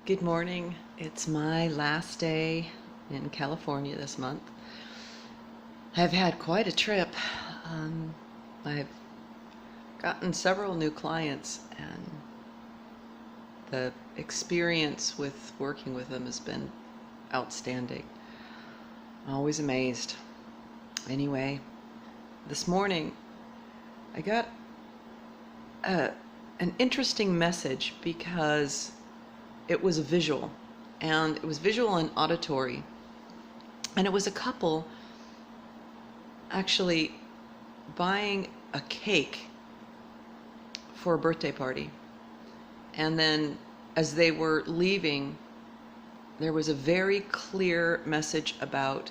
Good morning. It's my last day in California this month. I've had quite a trip. I've gotten several new clients, and the experience with working with them has been outstanding. I'm always amazed. Anyway, this morning I got an interesting message because it was visual, and it was visual and auditory, and it was a couple actually buying a cake for a birthday party, and then as they were leaving there was a very clear message about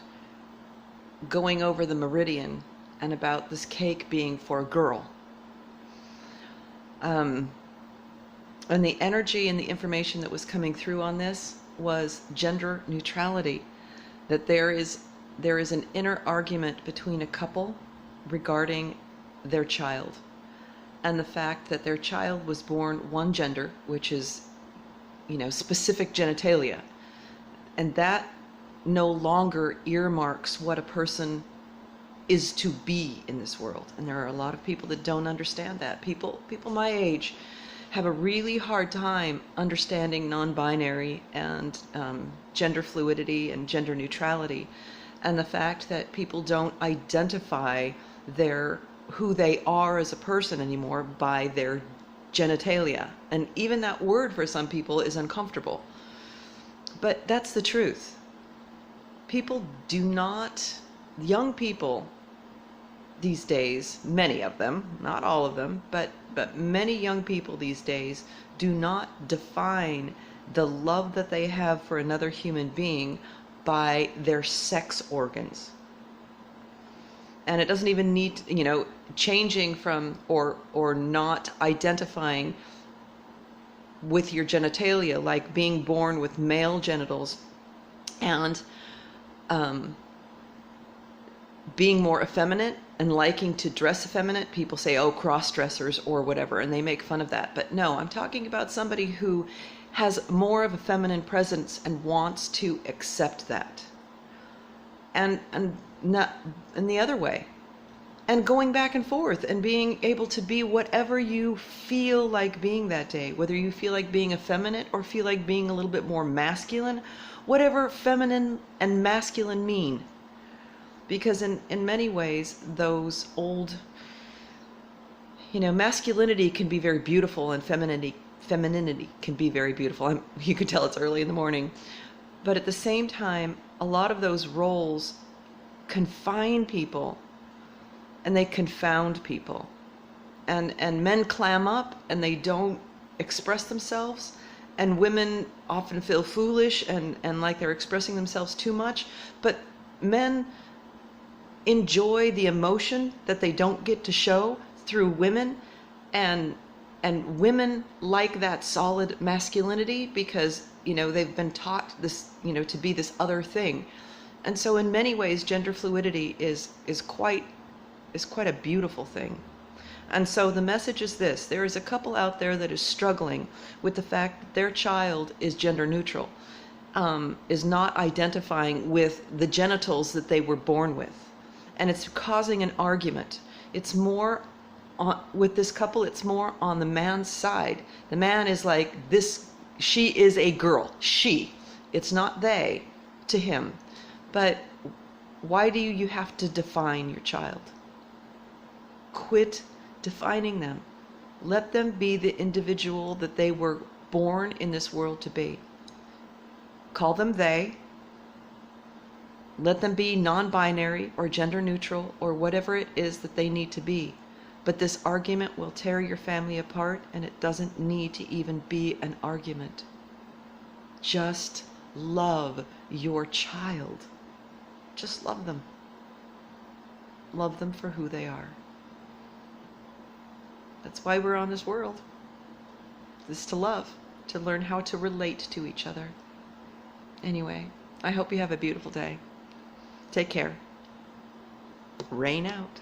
going over the meridian and about this cake being for a girl. And the energy and the information that was coming through on this was gender neutrality, that there is an inner argument between a couple regarding their child, and the fact that their child was born one gender, which is, specific genitalia, and that no longer earmarks what a person is to be in this world. And there are a lot of people that don't understand that. People my age have a really hard time understanding non-binary and gender fluidity and gender neutrality, and the fact that people don't identify who they are as a person anymore by their genitalia. And even that word for some people is uncomfortable. But that's the truth. Young people these days, many of them, not all of them, but many young people these days do not define the love that they have for another human being by their sex organs. And it doesn't even need, changing from or not identifying with your genitalia, like being born with male genitals and being more effeminate and liking to dress effeminate. People say, oh, cross-dressers or whatever, and they make fun of that. But no, I'm talking about somebody who has more of a feminine presence and wants to accept that. And not in the other way. And going back and forth and being able to be whatever you feel like being that day, whether you feel like being effeminate or feel like being a little bit more masculine, whatever feminine and masculine mean. Because in many ways, those old, masculinity can be very beautiful and femininity can be very beautiful. You can tell it's early in the morning. But at the same time, a lot of those roles confine people and they confound people. And men clam up and they don't express themselves. And women often feel foolish and like they're expressing themselves too much. But men enjoy the emotion that they don't get to show through women, and women like that solid masculinity because they've been taught this to be this other thing. And so in many ways gender fluidity is quite a beautiful thing. And so the message is this: there is a couple out there that is struggling with the fact that their child is gender neutral, is not identifying with the genitals that they were born with. And it's causing an argument. It's more with this couple, it's more on the man's side. The man is like, she is a girl. She. It's not they to him. But why do you have to define your child? Quit defining them. Let them be the individual that they were born in this world to be. Call them they. Let them be non-binary or gender neutral or whatever it is that they need to be. But this argument will tear your family apart, and it doesn't need to even be an argument. Just love your child. Just love them. Love them for who they are. That's why we're on this world. This is to love, to learn how to relate to each other. Anyway, I hope you have a beautiful day. Take care. Rain out.